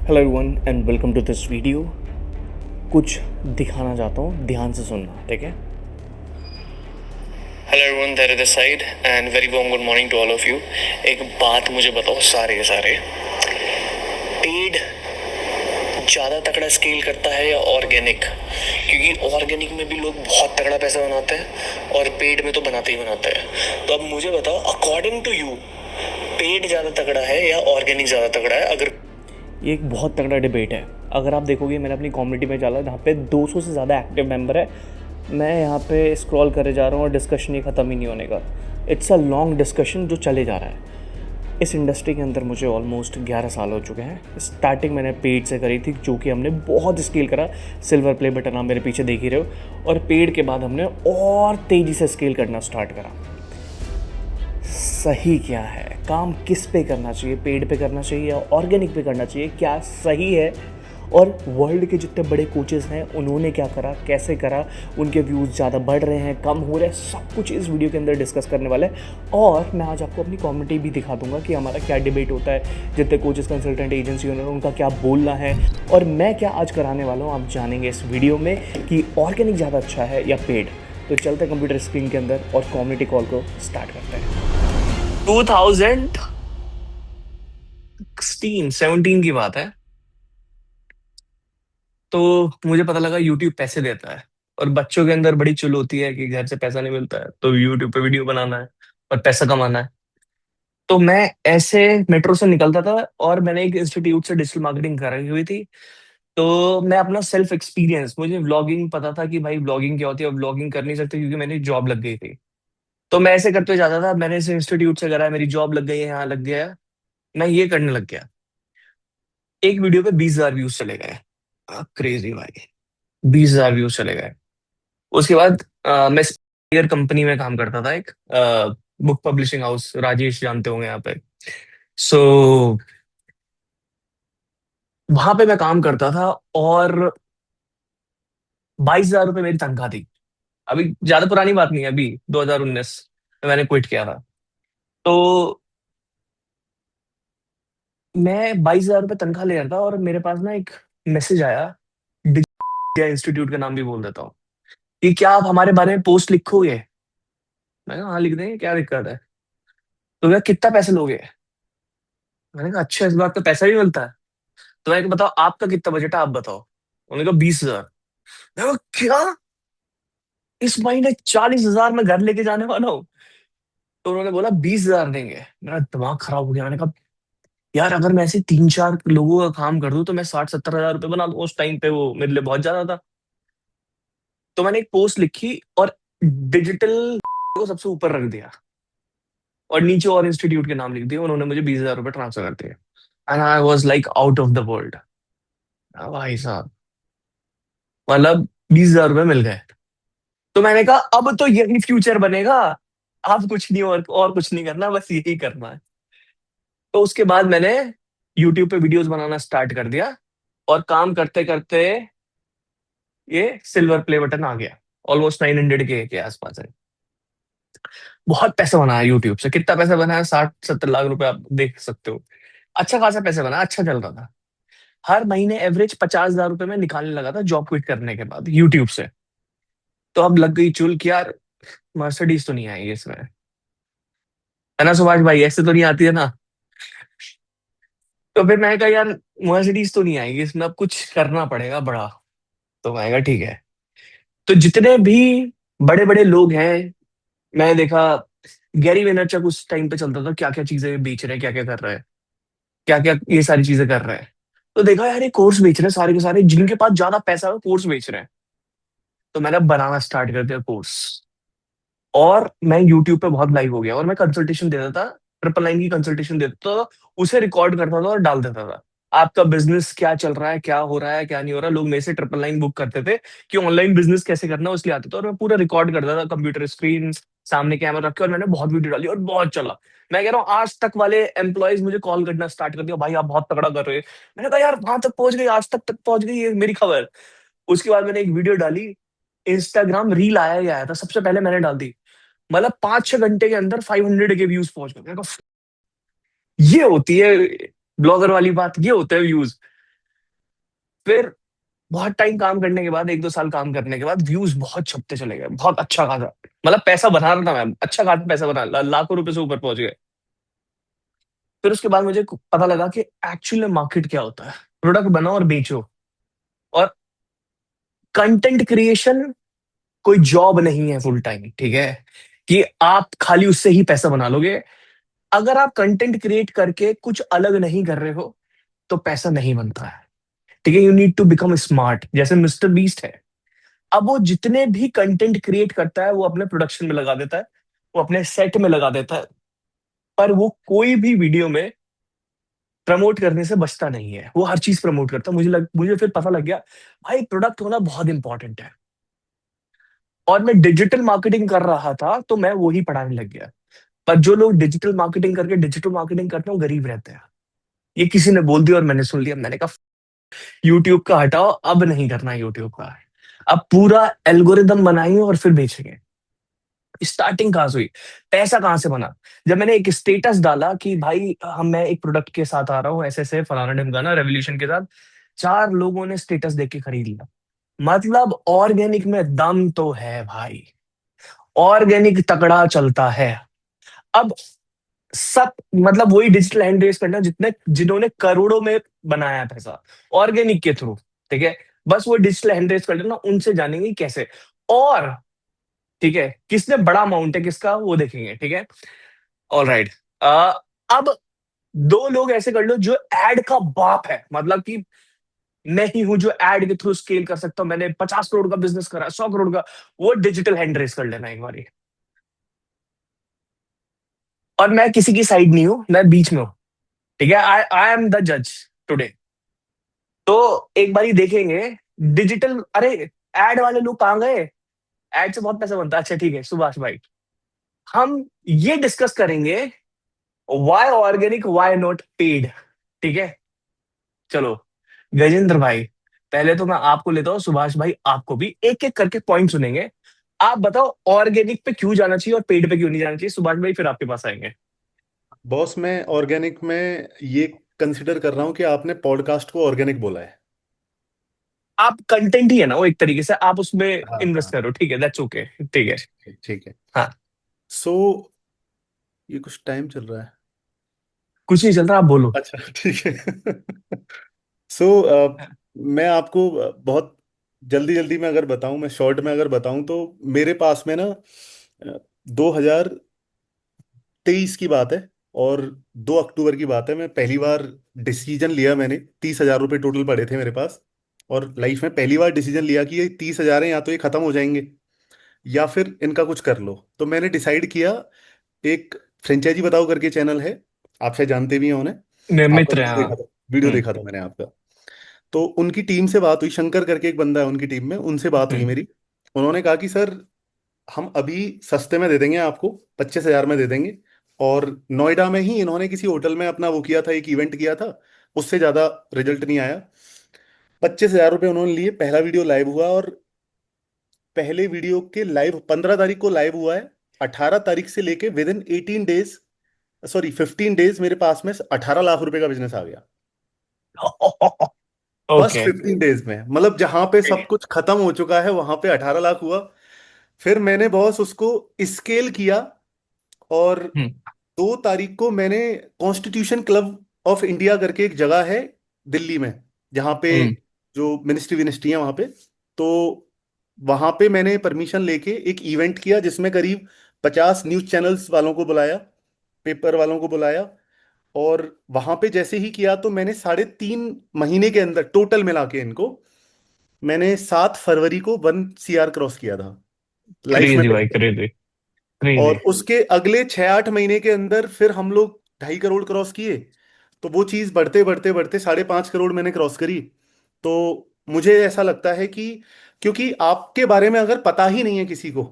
Hello everyone and welcome to this video. कुछ दिखाना चाहता हूँ, ध्यान से सुनना, ठीक है। Hello everyone, there is this side and very warm good morning to all of you. एक बात मुझे बताओ, सारे पेड ज़्यादा तगड़ा स्केल करता है या ऑर्गेनिक? क्योंकि ऑर्गेनिक में भी लोग बहुत तगड़ा पैसा बनाते हैं और पेड में तो बनाते ही बनाते हैं। तो अब मुझे बताओ, अकॉर्डिंग टू यू पेड ज़्यादा तगड़ा है या ऑर्गेनिक ज़्यादा तगड़ा है? अगर ये एक बहुत तगड़ा डिबेट है। अगर आप देखोगे, मैंने अपनी कम्युनिटी में डाला जहाँ पे 200 से ज़्यादा एक्टिव मेंबर है। मैं यहाँ पे स्क्रॉल करे जा रहा हूँ और डिस्कशन ये ख़त्म ही नहीं होने का। इट्स अ लॉन्ग डिस्कशन जो चले जा रहा है। इस इंडस्ट्री के अंदर मुझे ऑलमोस्ट 11 साल हो चुके हैं। स्टार्टिंग मैंने पेड से करी थी, जो कि हमने बहुत स्केल करा। सिल्वर प्ले बटन आप मेरे पीछे देख ही रहे हो। और पेड के बाद हमने और तेज़ी से स्केल करना स्टार्ट करा। सही क्या है? काम किस पे करना चाहिए? पेड पे करना चाहिए या ऑर्गेनिक पे करना चाहिए? क्या सही है? और वर्ल्ड के जितने बड़े कोचेस हैं उन्होंने क्या करा, कैसे करा, उनके व्यूज़ ज़्यादा बढ़ रहे हैं, कम हो रहे हैं, सब कुछ इस वीडियो के अंदर डिस्कस करने वाले हैं। और मैं आज आपको अपनी कम्युनिटी भी दिखा दूंगा कि हमारा क्या डिबेट होता है, जितने कोचेस, कंसल्टेंट, एजेंसी ओनर, उनका क्या बोलना है और मैं क्या आज कराने वाला हूँ, आप जानेंगे इस वीडियो में कि ऑर्गेनिक ज़्यादा अच्छा है या पेड। तो चलते हैं कंप्यूटर स्क्रीन के अंदर और कम्युनिटी कॉल को स्टार्ट करते हैं। 2016-17 की बात है। तो मुझे पता लगा यूट्यूब पैसे देता है और बच्चों के अंदर बड़ी चुल होती है कि घर से पैसा नहीं मिलता है तो यूट्यूब पे वीडियो बनाना है और पैसा कमाना है। तो मैं ऐसे मेट्रो से निकलता था और मैंने एक इंस्टीट्यूट से डिजिटल मार्केटिंग करी हुई थी। तो मैं अपना सेल्फ एक्सपीरियंस, मुझे व्लॉगिंग पता था कि भाई व्लॉगिंग क्या होती है। व्लॉगिंग कर नहीं सकते क्योंकि मेरी जॉब लग गई थी। तो मैं ऐसे करते जाता था। मैंने इस इंस्टीट्यूट से करा, मेरी जॉब लग गई है, यहाँ लग गया, मैं ये करने लग गया। एक वीडियो पे 20,000 व्यूज चले गए। क्रेजी भाई, 20,000 व्यूज चले गए। उसके बाद मैं स्पीकर कंपनी में काम करता था, एक बुक पब्लिशिंग हाउस, राजेश जानते होंगे यहाँ पे। सो वहां पे मैं काम करता था और 22,000 रुपये मेरी तनख्वाह थी। अभी ज्यादा पुरानी बात नहीं है, अभी 2019 में मैंने क्विट किया था। तो मैं 22,000 रुपये तनख्वाह ले रहा था और मेरे पास ना एक मैसेज आया, डिजिटल इंस्टीट्यूट का नाम भी बोल देता हूँ, कि क्या आप हमारे बारे में पोस्ट लिखोगे? मैं कहा हाँ लिख देंगे, क्या दिक्कत है। तो भैया कितना पैसे लोगे? मैंने कहा अच्छा, इस बात का पैसा भी मिलता है। तो मैंने कहा बताओ आपका कितना बजट है, आप बताओ। उन्होंने कहा 20,000। मैं कहा क्या, इस महीने 40,000 में घर लेके जाने वाला हूँ? तो उन्होंने बोला 20,000 देंगे। मेरा दिमाग खराब हो गया। मैंने कहा यार अगर मैं ऐसे 3-4 लोगों का काम कर दूं तो मैं 60-70 हजार रुपये बना दूं। उस टाइम पे वो मेरे लिए बहुत ज्यादा था। तो मैंने एक पोस्ट लिखी और डिजिटल को सबसे ऊपर रख दिया और नीचे और इंस्टीट्यूट के नाम लिख दिए। उन्होंने मुझे 20,000 रुपये ट्रांसफर कर दिए and I was like out of the world. भाई साहब, मतलब 20,000 रुपये मिल गए। तो मैंने कहा अब तो यही फ्यूचर बनेगा। अब कुछ नहीं, और कुछ नहीं करना, बस यही करना है। तो उसके बाद मैंने यूट्यूब पे वीडियोस बनाना स्टार्ट कर दिया और काम करते करते ये सिल्वर प्ले बटन आ गया। ऑलमोस्ट 900 के आसपास है। बहुत पैसा बनाया यूट्यूब से। कितना पैसा बनाया? 60-70 लाख रुपए, आप देख सकते हो। अच्छा खासा पैसा बनाया, अच्छा चल रहा था। हर महीने एवरेज 50,000 रुपए में निकालने लगा था जॉब क्विट करने के बाद यूट्यूब से। तो अब लग गई चुल कि यार मर्सिडीज तो नहीं आएगी इसमें, है ना सुभाष भाई? ऐसे तो नहीं आती है ना? तो फिर मैंने कहा यार मर्सिडीज तो नहीं आएगी इसमें, अब कुछ करना पड़ेगा बड़ा। तो मैंने कहा ठीक है। तो जितने भी बड़े बड़े लोग हैं, मैंने देखा गैरी वेनरचक उस टाइम पे चलता था, क्या क्या चीजें बेच रहे हैं, क्या क्या कर रहे हैं, क्या क्या ये सारी चीजें कर रहे हैं। तो देखा यार ये कोर्स बेच रहे हैं, सारे के सारे जिनके पास ज्यादा पैसा है कोर्स बेच रहे हैं। तो मैंने बनाना स्टार्ट कर दिया कोर्स। और मैं यूट्यूब पे बहुत लाइव हो गया और मैं कंसल्टेशन देता था। 999 की कंसल्टेशन देता था, उसे रिकॉर्ड करता था और डाल देता था। आपका बिजनेस क्या चल रहा है, क्या हो रहा है, क्या नहीं हो रहा। लोग मेरे से 999 बुक करते थे कि ऑनलाइन बिजनेस कैसे करना है, इसलिए आते थे। और मैं पूरा रिकॉर्ड करता था, कंप्यूटर स्क्रीन सामने कैमरा रख के। और मैंने बहुत वीडियो डाली और बहुत चला। मैं कह रहा हूँ आज तक वाले एम्प्लॉयज मुझे कॉल करना स्टार्ट कर दिया, भाई आप बहुत तगड़ा कर रहे हो। मैंने कहा यार वहां तक पहुंच गई, आज तक पहुंच गई ये मेरी खबर। उसके बाद मैंने एक वीडियो डाली, इंस्टाग्राम रील आया ही आया था, सबसे पहले मैंने डाल दी। मतलब 5-6 घंटे के अंदर 500 के व्यूज पहुंच गए। मैंने कहा, ये होती है ब्लॉगर वाली बात, ये होते हैं व्यूज। फिर बहुत टाइम काम करने के बाद, 1-2 साल काम करने के बाद व्यूज बहुत छपते चले गए, बहुत अच्छा खासा। मतलब पैसा बना रहा था मैं, अच्छा खासा पैसा बना, लाखों रुपए से ऊपर पहुंच गए। फिर उसके बाद मुझे पता लगा कि एक्चुअल में मार्केट क्या होता है। प्रोडक्ट बनाओ और बेचो। और कंटेंट क्रिएशन कोई जॉब नहीं है फुल टाइम, ठीक है, कि आप खाली उससे ही पैसा बना लोगे। अगर आप कंटेंट क्रिएट करके कुछ अलग नहीं कर रहे हो तो पैसा नहीं बनता है, ठीक है। You need to become smart, जैसे मिस्टर बीस्ट है। अब वो जितने भी कंटेंट क्रिएट करता है वो अपने प्रोडक्शन में लगा देता है, वो अपने सेट में लगा देता है, पर वो कोई भी वीडियो में प्रमोट करने से बचता नहीं है। वो हर चीज प्रमोट करता है। मुझे फिर पता लग गया भाई प्रोडक्ट होना बहुत इंपॉर्टेंट है। और मैं डिजिटल मार्केटिंग कर रहा था तो मैं वही पढ़ाने लग गया। पर जो लोग डिजिटल मार्केटिंग करके डिजिटल मार्केटिंग करते हैं वो गरीब रहते हैं। ये किसी ने बोल दिया और मैंने सुन लिया, मैंने कहा यूट्यूब का हटाओ, अब नहीं करना यूट्यूब का। अब पूरा एल्गोरिदम बनाएंगे और फिर बेचेंगे। स्टार्टिंग कहां से हुई, पैसा कहां से बना? जब मैंने एक स्टेटस डाला कि भाई हम मैं एक प्रोडक्ट के साथ आ रहा हूँ, ऐसे ऐसे फलाना ढिमकाना रेवोल्यूशन के साथ, 4 लोगों ने स्टेटस देख के खरीद लिया। मतलब ऑर्गेनिक में दम तो है भाई, ऑर्गेनिक तगड़ा चलता है। अब सब मतलब वही डिजिटल हैंड रेस करना जितने जिन्होंने करोड़ों में बनाया है पैसा ऑर्गेनिक के थ्रू, ठीक है। बस वो डिजिटल हैंड रेस कर लेना, उनसे जानेंगे कैसे। और ठीक है, किसने बड़ा अमाउंट है किसका वो देखेंगे, ठीक है। All right. अब 2 लोग ऐसे कर लो जो एड का बाप है, मतलब कि मैं ही हूं जो एड के थ्रू स्केल कर सकता हूं, मैंने 50 करोड़ का बिजनेस करा, 100 करोड़ का। वो डिजिटल हैंड रेस कर लेना एक बार। और मैं किसी की साइड नहीं हूं, मैं बीच में हूं, ठीक है। आई आई एम द जज टुडे। तो एक बारी देखेंगे डिजिटल, अरे एड वाले लोग कहाँ गए? एड से बहुत पैसा बनता है, अच्छा ठीक है सुभाष भाई, हम ये डिस्कस करेंगे why organic why not paid, ठीक है। चलो गजेंद्र भाई, पहले तो मैं आपको लेता हूँ, सुभाष भाई आपको भी, एक एक करके पॉइंट सुनेंगे। आप बताओ ऑर्गेनिक पे क्यों जाना चाहिए और पेड पे क्यों नहीं जाना चाहिए। सुभाष भाई फिर आपके पास आएंगे। बॉस, मैं ऑर्गेनिक में ये कंसिडर कर रहा हूँ कि आपने पॉडकास्ट को ऑर्गेनिक बोला है। आप कंटेंट ही है ना वो, एक तरीके से आप उसमें हाँ इन्वेस्ट हाँ। करो, ठीक है, दैट्स ओके, ठीक है। ठीक है। हाँ, सो ये कुछ टाइम चल रहा है। कुछ नहीं चल रहा, आप बोलो। अच्छा ठीक है। सो मैं आपको बहुत जल्दी जल्दी में अगर बताऊं, मैं शॉर्ट में अगर बताऊं तो मेरे पास में ना 2023 की बात है और 2 अक्टूबर की बात है। मैं पहली बार डिसीजन लिया, मैंने 30,000 रुपये टोटल पड़े थे मेरे पास। और लाइफ में पहली बार डिसीजन लिया कि ये 30,000 है, या तो ये खत्म हो जाएंगे या फिर इनका कुछ कर लो। तो मैंने डिसाइड किया, एक फ्रेंचाइजी बताओ करके चैनल है, आप शायद जानते भी हैं उन्हें। आपका मित्र है, वीडियो हाँ। देखा था, वीडियो हम्म। देखा था मैंने आपका। तो उनकी टीम से बात हुई, शंकर करके एक बंदा है उनकी टीम में, उनसे बात हुई हम्म। मेरी। उन्होंने कहा कि सर हम अभी सस्ते में दे देंगे आपको, 25,000 में दे देंगे। और नोएडा में ही इन्होंने किसी होटल में अपना वो किया था, एक इवेंट किया था, उससे ज़्यादा रिजल्ट नहीं आया। 25,000 रुपये उन्होंने लिए, पहला वीडियो लाइव हुआ। और पहले वीडियो के लाइव 15 तारीख को लाइव हुआ है। 18 तारीख से लेके with in 18 days, sorry 15 days, मेरे पास में 18 लाख रुपए का बिजनेस आ गया। बस ओके। 15 डेज में, मतलब जहां पे सब कुछ खत्म हो चुका है वहां पे 18 लाख हुआ। फिर मैंने बॉस उसको स्केल किया। और हम्म। 2 तारीख को मैंने कॉन्स्टिट्यूशन क्लब ऑफ इंडिया करके एक जगह है दिल्ली में, जहाँ पे हम्म। जो मिनिस्ट्री विनिस्ट्री है वहाँ पे। तो वहाँ पे मैंने परमिशन लेके एक इवेंट किया जिसमें करीब 50 न्यूज़ चैनल्स वालों को बुलाया, पेपर वालों को बुलाया। और वहाँ पे जैसे ही किया तो मैंने 3.5 महीने के अंदर टोटल मिला के इनको, मैंने 7 फरवरी को 1 CR क्रॉस किया था लाइफ में क्रेजी भाई, पहली बार। क्रेजी। क्रेजी। और उसके अगले 6-8 महीने के अंदर फिर हम लोग 2.5 करोड़ क्रॉस किए। तो वो चीज़ बढ़ते बढ़ते बढ़ते 5.5 करोड़ मैंने क्रॉस करी। तो मुझे ऐसा लगता है कि क्योंकि आपके बारे में अगर पता ही नहीं है किसी को,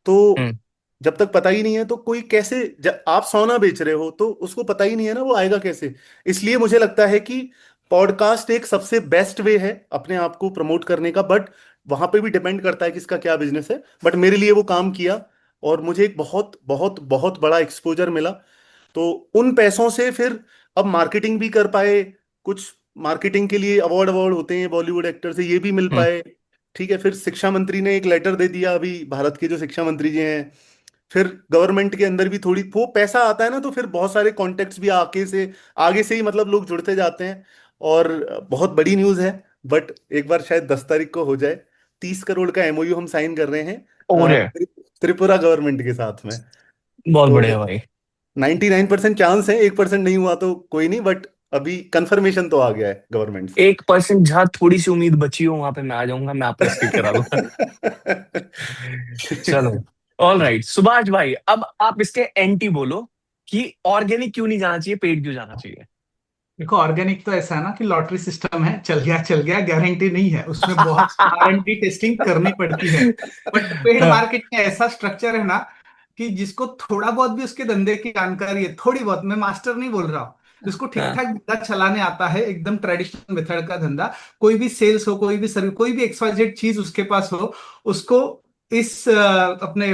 तो हम्म। जब तक पता ही नहीं है तो कोई कैसे, आप सोना बेच रहे हो तो उसको पता ही नहीं है ना, वो आएगा कैसे। इसलिए मुझे लगता है कि पॉडकास्ट एक सबसे बेस्ट वे है अपने आप को प्रमोट करने का। बट वहां पे भी डिपेंड करता है किसका क्या बिजनेस है। बट मेरे लिए वो काम किया और मुझे एक बहुत बहुत बहुत बड़ा एक्सपोजर मिला। तो उन पैसों से फिर अब मार्केटिंग भी कर पाए, कुछ मार्केटिंग के लिए अवार्ड अवार्ड होते हैं बॉलीवुड एक्टर से, ये भी मिल हम्म। पाए। ठीक है, फिर शिक्षा मंत्री ने एक लेटर दे दिया, अभी भारत के जो शिक्षा मंत्री जी हैं। फिर गवर्नमेंट के अंदर भी थोड़ी वो पैसा आता है ना, तो फिर बहुत सारे कॉन्टेक्ट्स भी आगे से ही मतलब लोग जुड़ते जाते हैं। और बहुत बड़ी न्यूज़ है, बट एक बार शायद 10 तारीख को हो जाए। 30 करोड़ का एमओयू हम साइन कर रहे हैं और है। त्रिपुरा गवर्नमेंट के साथ में। बहुत तो बढ़िया भाई। 99% चांस है, 1% नहीं हुआ तो कोई नहीं, बट अभी कंफर्मेशन तो आ गया है गवर्नमेंट से। 1% जहाँ थोड़ी सी उम्मीद बची हो वहां पे मैं आ जाऊंगा, मैं आपका स्किट करा दूंगा। चलो। ऑल राइट सुभाष भाई, अब आप इसके एंटी बोलो कि ऑर्गेनिक क्यों नहीं जाना चाहिए, पेड क्यों जाना चाहिए। देखो, ऑर्गेनिक तो ऐसा है ना कि लॉटरी सिस्टम है, चल गया गारंटी नहीं है, उसमें बहुत R&D टेस्टिंग करनी पड़ती है। बट पेड हाँ। मार्केट में ऐसा स्ट्रक्चर है ना कि जिसको थोड़ा बहुत भी उसके धंधे की जानकारी है, थोड़ी बहुत, मैं मास्टर नहीं बोल रहा हूँ, जिसको ठीक हाँ। ठाक धंधा चलाने आता है, एकदम ट्रेडिशनल मेथड का धंधा, कोई भी सेल्स हो, कोई भी सर्विस, कोई भी XYZ चीज उसके पास हो, उसको इस अपने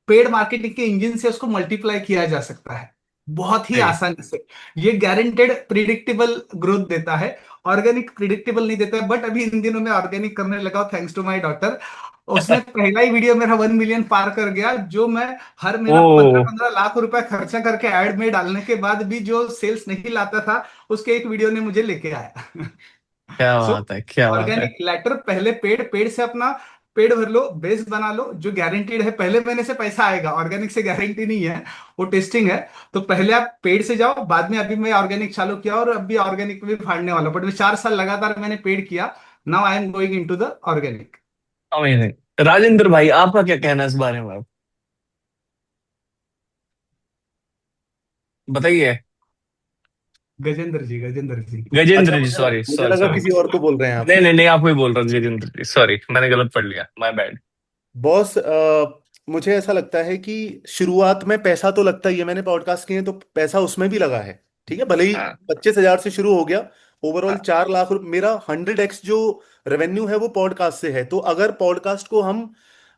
पेड मार्केटिंग के इंजन से उसको मल्टीप्लाई किया जा सकता है बहुत ही सही। आसानी से। ये गारंटेड प्रिडिक्टेबल ग्रोथ देता है। ऑर्गेनिक प्रिडिक्टेबल नहीं देता है, बट अभी इन दिनों में ऑर्गेनिक करने लगा, थैंक्स टू माय डॉटर। उसने पहला ही वीडियो मेरा 1 मिलियन पार कर गया, जो मैं हर ओ, महीना 15-15 लाख रुपए खर्चा करके ऐड में डालने के बाद भी जो सेल्स नहीं लाता था, उसके एक वीडियो ने मुझे लेके आया। क्या सो बात है, क्या बात है। ऑर्गेनिक लेटर पहले, पेड से अपना पेड भर लो, बेस बना लो, जो गारंटीड है, पहले महीने से पैसा आएगा, ऑर्गेनिक से गारंटी नहीं है, वो टेस्टिंग है। तो पहले आप पेड से जाओ, बाद में अभी मैं ऑर्गेनिक चालू किया और अभी ऑर्गेनिक में भी फाड़ने वाला हूं। बट मैं 4 साल लगातार मैंने पेड किया, now I am going into the organic. Amazing. Rajendra भाई आपका क्या कहना है इस बारे में, आप बताइए। गजेंद्र जी। अच्छा, गजेंद्र जी, मुझे सॉरी मुझे सॉरी लगा सॉरी। किसी और को बोल रहे हैं आप। नहीं नहीं नहीं, आपको ही बोल रहा हूँ गजेंद्र जी, सॉरी मैंने गलत पढ़ लिया, माय बैड। बॉस, मुझे ऐसा लगता है कि शुरुआत में पैसा तो लगता ही है, मैंने पॉडकास्ट किए हैं तो पैसा उसमें भी लगा है। ठीक है, भले ही हाँ। 25,000 से शुरू हो गया, ओवरऑल हाँ। 4 लाख रुपए मेरा 100x जो रेवेन्यू है वो पॉडकास्ट से है। तो अगर पॉडकास्ट को हम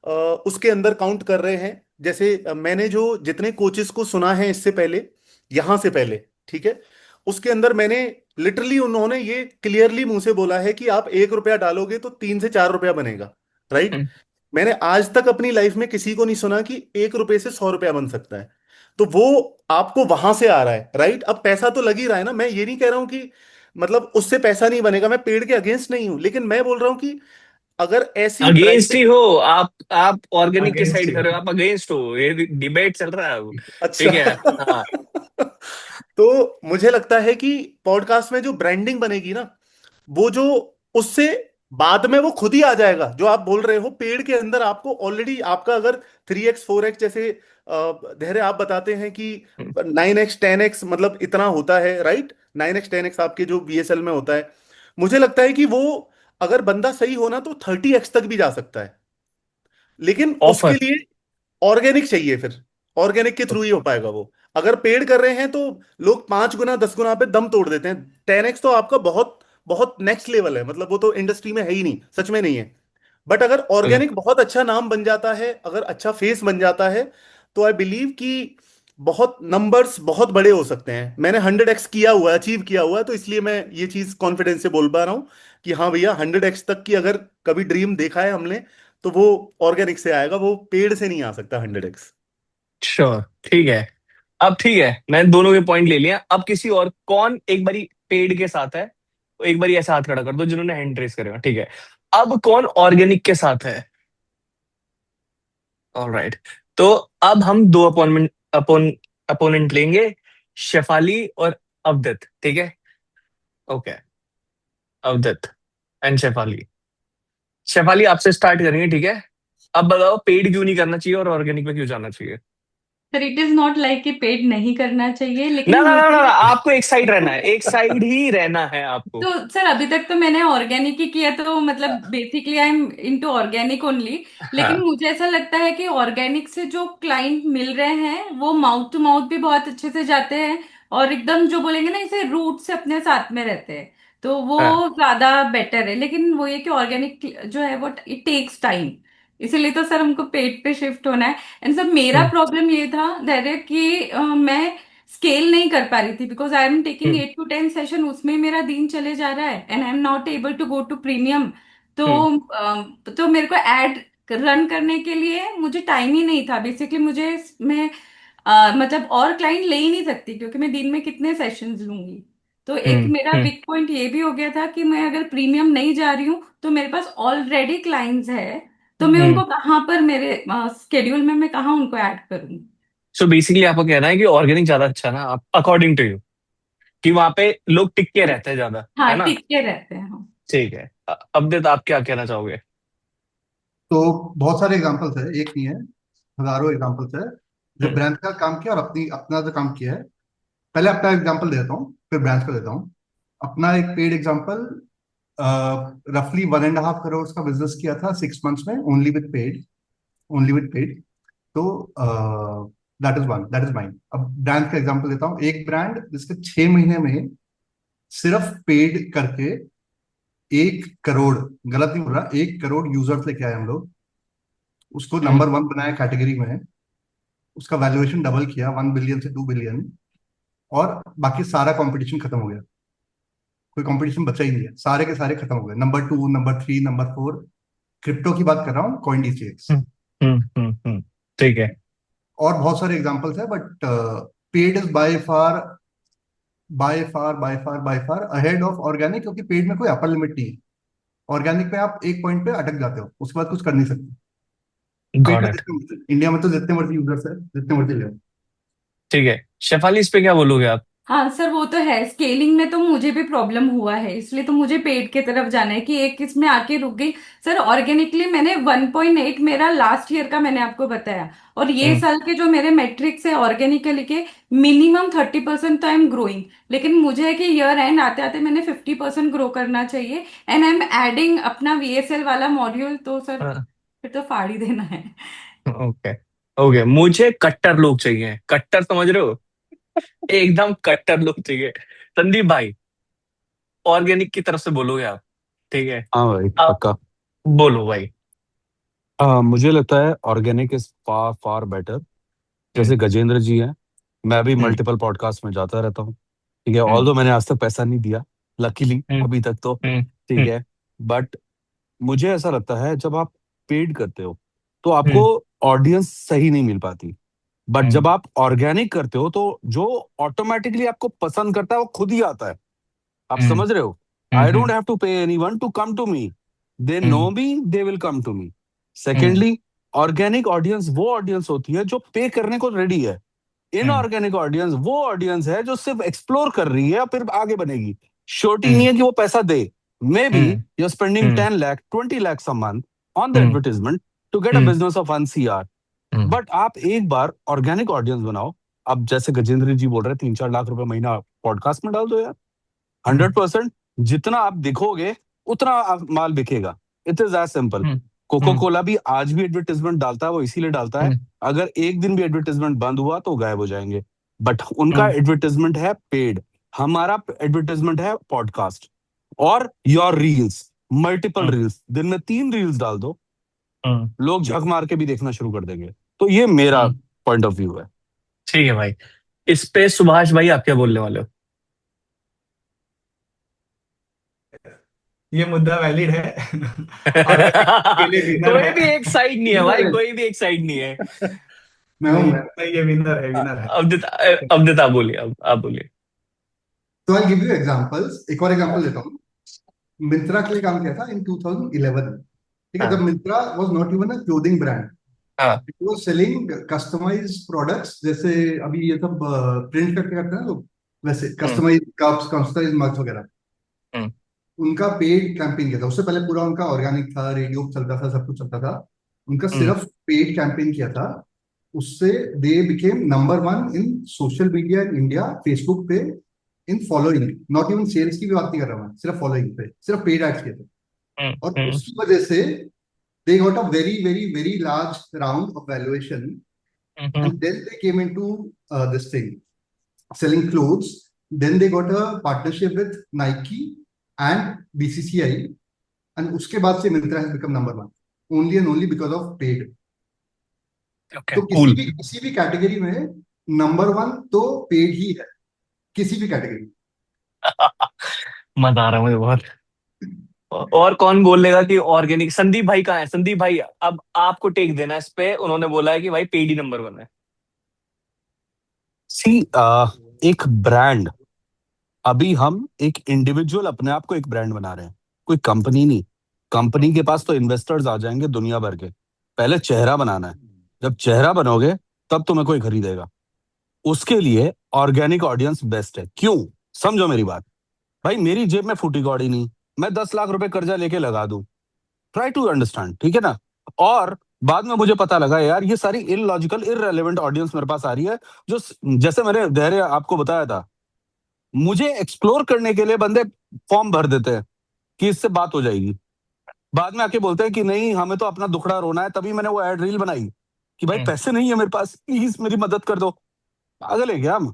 अ, उसके अंदर काउंट कर रहे हैं, जैसे मैंने जो जितने कोचेस को सुना है इससे पहले, यहाँ से पहले, ठीक है, उसके अंदर मैंने लिटरली उन्होंने ये क्लियरली मुंह से बोला है कि आप 1 रुपया डालोगे तो 3 से 4 रुपया बनेगा। राइट। हम्म। मैंने आज तक अपनी लाइफ में किसी को नहीं सुना कि 1 रुपए से 100 रुपया बन सकता है। तो वो आपको वहां से आ रहा है, राइट। अब पैसा तो लग ही रहा है ना, मैं ये नहीं कह रहा हूं कि मतलब उससे पैसा नहीं बनेगा, मैं पेड़ के अगेंस्ट नहीं हूं, लेकिन मैं बोल रहा हूं कि अगर ऐसी अगेंस्ट ही ब्रांडिंग। हो आप ऑर्गेनिक के अगेंस्ट साइड ही कर रहे हो। हो, आप अगेंस्ट हो, ये डिबेट चल रहा है अब। अच्छा। ठीक है। हाँ। तो मुझे लगता है कि पॉडकास्ट में जो ब्रांडिंग बनेगी ना, वो जो उससे बाद में वो खुद ही आ जाएगा। जो आप बोल रहे हो पेड़ के अंदर आपको ऑलरेडी आपका अगर 3x 4x जैसे धैर्य आप बताते हैं कि हम्म। 9x 10x मतलब इतना होता है, राइट। 9x 10x आपके जो बीएसएल में होता है, मुझे लगता है कि वो अगर बंदा सही होना तो 30x तक भी जा सकता है। लेकिन उसके ऑफर। लिए ऑर्गेनिक चाहिए, फिर ऑर्गेनिक के थ्रू ही हो पाएगा वो। अगर पेड़ कर रहे हैं तो लोग 5 गुना 10 गुना पे दम तोड़ देते हैं। 10x तो आपका बहुत बहुत नेक्स्ट लेवल है, मतलब वो तो इंडस्ट्री में है ही नहीं, सच में नहीं है। बट अगर ओके। ऑर्गेनिक बहुत अच्छा नाम बन जाता है, अगर अच्छा फेस बन जाता है, तो आई बिलीव कि बहुत नंबर्स बहुत बड़े हो सकते हैं। मैंने 100x किया हुआ है, अचीव किया हुआ है, तो इसलिए मैं ये चीज कॉन्फिडेंस से बोल पा रहा हूँ कि हाँ भैया, 100x तक की अगर कभी ड्रीम देखा है हमने, तो वो ऑर्गेनिक से आएगा, वो पेड़ से नहीं आ सकता 100x। श्योर। ठीक है। अब ठीक है, मैंने दोनों के पॉइंट ले लिया, अब किसी और कौन एक बारी पेड के साथ है, तो एक बारी ऐसा हाथ खड़ा कर दो जिन्होंने हैंड रेस करेगा, ठीक है। अब कौन ऑर्गेनिक के साथ है। ऑलराइट। तो अब हम दो अपोनेंट लेंगे, शेफाली और अवदत्त, ठीक है। ओके। अवदत्त एंड शेफाली। शेफाली आपसे स्टार्ट करेंगे, ठीक है। अब बताओ पेड क्यों नहीं करना चाहिए और ऑर्गेनिक में क्यों जाना चाहिए। Sir it is not like कि पेड नहीं करना चाहिए, ना लेकिन ना ना ना ना, मुझे आपको एक साइड रहना है, एक साइड ही रहना है आपको। तो सर अभी तक तो मैंने ऑर्गेनिक ही किया, तो मतलब basically I am into organic only. लेकिन हाँ। मुझे ऐसा लगता है कि ऑर्गेनिक से जो क्लाइंट मिल रहे हैं वो माउथ टू माउथ भी बहुत अच्छे से जाते हैं, और एकदम जो बोलेंगे ना, इसे रूट से अपने साथ में रहते हैं, तो वो हाँ। ज्यादा बेटर है। लेकिन वो ये कि ऑर्गेनिक जो है वो इट टेक्स टाइम, इसीलिए तो सर हमको पेट पे शिफ्ट होना है। एंड सर मेरा हम्म। प्रॉब्लम ये था धैर्य कि मैं स्केल नहीं कर पा रही थी, because I am taking 8 to 10 session, उसमें मेरा दिन चले जा रहा है and I am not able to go to premium. तो हम्म तो मेरे को एड रन करने के लिए मुझे टाइम ही नहीं था बेसिकली। मैं मतलब और क्लाइंट ले ही नहीं सकती, क्योंकि मैं दिन में कितने सेशंस लूंगी। तो एक हम्म मेरा हम्म बिग पॉइंट ये भी हो गया था कि मैं अगर प्रीमियम नहीं जा रही हूँ तो मेरे पास ऑलरेडी क्लाइंट्स है, तो मैं हम्म। उनको कहाँ पर मेरे स्केड्यूल में मैं कहाँ उनको ऐड करूँ। सो बेसिकली आपका कहना है कि ऑर्गेनिक ज्यादा अच्छा ना, अकॉर्डिंग टू यू, कि वहां पे लोग टिक के रहते हैं ज्यादा, हाँ, है ना? टिके रहते हैं हम। ठीक है। अवदित, आप क्या कहना चाहोगे? तो बहुत सारे एग्जांपल्स है, एक नहीं है, हजारों एग्जांपल्स है जो हम्म ब्रांड का काम किया और अपना जो काम किया है। पहले अपना एग्जांपल देता हूँ, फिर ब्रांड्स का देता हूँ। अपना एक पेड एग्जांपल, रफली 1.5 करोड़ का बिजनेस किया था 6 मंथ्स में, ओनली विद पेड। तो दैट इज माइन। अब ब्रांड का एग्जांपल देता हूँ, एक ब्रांड जिसके 6 महीने में सिर्फ पेड करके 1 करोड़, गलत नहीं बोल रहा, 1 करोड़ यूजर्स लेके आए हम लोग, उसको हम्म नंबर 1 बनाया कैटेगरी में, उसका वैल्यूएशन डबल किया 1 बिलियन से 2 बिलियन, और बाकी सारा कंपटीशन खत्म हो गया। कोई कंपटीशन बचा ही नहीं है, सारे के सारे खत्म हो गए। नंबर 2, नंबर 3, नंबर 4, क्रिप्टो की बात कर रहा हूँ, CoinDCX। हम्म ठीक है। और बहुत सारे एग्जांपल्स है, but paid is by far ahead of organic, क्योंकि पेड में कोई अपर लिमिट नहीं है। ऑर्गेनिक में आप एक पॉइंट पे अटक जाते हो, उसके बाद कुछ कर नहीं सकते। पेड गॉट में इट। जितने इंडिया में तो जितने मर्जी यूजर्स है, जितने मर्जी ले। ठीक है, शेफाली, इस पे क्या बोलोगे आप? हाँ सर, वो तो है, स्केलिंग में तो मुझे भी प्रॉब्लम हुआ है, इसलिए तो मुझे पेड की तरफ जाना है कि एक इसमें आके रुक गई। सर ऑर्गेनिकली मैंने 1.8 मेरा लास्ट ईयर का मैंने आपको बताया, और ये हम्म साल के जो मेरे मेट्रिक्स है ऑर्गेनिकली के, मिनिमम 30% तो आई एम ग्रोइंग। लेकिन मुझे है कि ईयर एंड आते आते मैंने 50% ग्रो करना चाहिए, एंड आई एम एडिंग अपना VSL वाला मॉड्यूल। तो सर फिर तो फाड़ ही देना है। ओके ओके, मुझे कट्टर लोग चाहिए, कट्टर, समझ रहे हो? एकदम कट्टर लोग चाहिए। संदीप भाई, ऑर्गेनिक की तरफ से बोलोगे आप? ठीक है, हाँ भाई, आप पक्का। बोलो भाई। मुझे लगता है organic is far far better. Hmm जैसे गजेंद्र जी हैं, मैं भी हम्म मल्टीपल पॉडकास्ट में जाता रहता हूँ। ठीक है, हम्म ऑल्दो मैंने आज तक पैसा नहीं दिया, लकीली हम्म अभी तक तो। हम्म ठीक हम्म है, बट मुझे ऐसा लगता है जब आप पेड करते हो तो आपको हम्म ऑडियंस सही नहीं मिल पाती। बट हम्म जब आप ऑर्गेनिक करते हो तो जो ऑटोमेटिकली आपको पसंद करता है वो खुद ही आता है। आप हम्म समझ रहे हो? I hmm don't have to pay anyone to come to me. They hmm know me, they will come to me. Hmm secondly, organic audience वो ऑडियंस होती है जो पे करने को रेडी है। हम्म इनऑर्गेनिक ऑडियंस वो ऑडियंस है जो सिर्फ एक्सप्लोर कर रही है और फिर आगे बनेगी। श्योरिटी नहीं हम्म है कि वो पैसा दे। Maybe hmm you are spending hmm 10 lakh 20 lakhs a month on the hmm advertisement to get a hmm business of 1 CR। Hmm but आप एक बार ऑर्गेनिक ऑडियंस बनाओ। अब जैसे गजेंद्र जी बोल रहे हैं, 3-4 लाख रुपए महीना पॉडकास्ट में डाल दो यार। हम्म 100%। जितना आप दिखोगे उतना माल बिकेगा। It is as simple. Hmm coca hmm cola भी आज भी एडवर्टीजमेंट डालता है, वो इसीलिए डालता है। हम्म अगर एक दिन भी एडवर्टीजमेंट बंद हुआ तो वो गायब हो जाएंगे। बट उनका हम्म एडवर्टीजमेंट है पेड, हमारा एडवर्टीजमेंट है पॉडकास्ट और your reels. Multiple hmm reels, दिन में 3 रील्स डाल दो, हम्म लोग झक मार के भी देखना शुरू कर देंगे। तो ये मेरा हम्म। पॉइंट ऑफ व्यू है। ठीक है भाई, इस पे सुभाष भाई आप क्या बोलने वाले हो? ये मुद्दा वैलिड है। ऑर्गेनिक के लिए विनर कोई है। भी एक साइड नहीं है विनर भाई, है, कोई भी एक साइड नहीं है। मैं हूँ नहीं मैं। नहीं, ये विनर है, विनर है। अवदित, अवदित आप बोलिए, अब आप बोलिए। तो आई गिव यू एग्जांपल्स, एक और एग्जांपल देता हूँ। मिंत्रा के लिए काम किया था इन 2011। ठीक है, जब हाँ Myntra was not even a clothing brand, हाँ it was selling customised products. जैसे अभी ये सब प्रिंट करके करते हैं ना लोग, वैसे हम्म कस्टमाइज कप्स, कस्टमाइज मग्स वगैरह। हम्म उनका पेड कैंपेन किया था, उससे पहले पूरा उनका ऑर्गेनिक था, रेडियो चलता था, सब कुछ चलता था। उनका हम्म सिर्फ पेड कैंपेन किया था। उससे they became number 1 in social media in India, Facebook पे, in following. Not even sales की भी बात नहीं कर रहा मैं, सिर्फ फॉलोइंग पे, सिर्फ पेड एड्स किए थे। और हम्म उसकी वजह से they got a very very large round of valuation, hmm and then they came into this thing, selling clothes. Then they got a partnership with Nike and BCCI, and उसके बाद से Myntra has become number 1 only and only because of paid. Okay तो cool. किसी भी category में number 1 तो paid ही है किसी भी कैटेगरी। मजा आ रहा है मुझे बहुत। और कौन बोलेगा कि ऑर्गेनिक? संदीप भाई कहाँ है? संदीप भाई, अब आपको टेक देना है इस पे। उन्होंने बोला है कि भाई पेडी नंबर 1 है। सी एक ब्रांड, अभी हम एक इंडिविजुअल अपने आप को एक ब्रांड बना रहे हैं, कोई कंपनी नहीं। कंपनी के पास तो इन्वेस्टर्स आ जाएंगे दुनिया भर के। पहले चेहरा बनाना है। जब चेहरा बनोगे तब तुम्हें कोई खरीदेगा। उसके लिए ऑर्गेनिक ऑडियंस बेस्ट है। क्यों? समझो मेरी बात। भाई मेरी जेब में फूटी कौड़ी नहीं, मैं 10 लाख रुपए कर्जा लेके लगा दूं। ट्राई टू अंडरस्टैंड, ठीक है ना? और बाद में मुझे पता लगा यार ये सारी इलॉजिकल इररेलेवेंट ऑडियंस मेरे पास आ रही है, जो जैसे मैंने धैर्य आपको बताया था, मुझे एक्सप्लोर करने के लिए बंदे फॉर्म भर देते हैं कि इससे बात हो जाएगी। बाद में आके बोलते हैं कि नहीं, हमें तो अपना दुखड़ा रोना है। तभी मैंने वो एड रील बनाई कि भाई पैसे नहीं है मेरे पास, प्लीज मेरी मदद कर दो। पागल है क्या हम?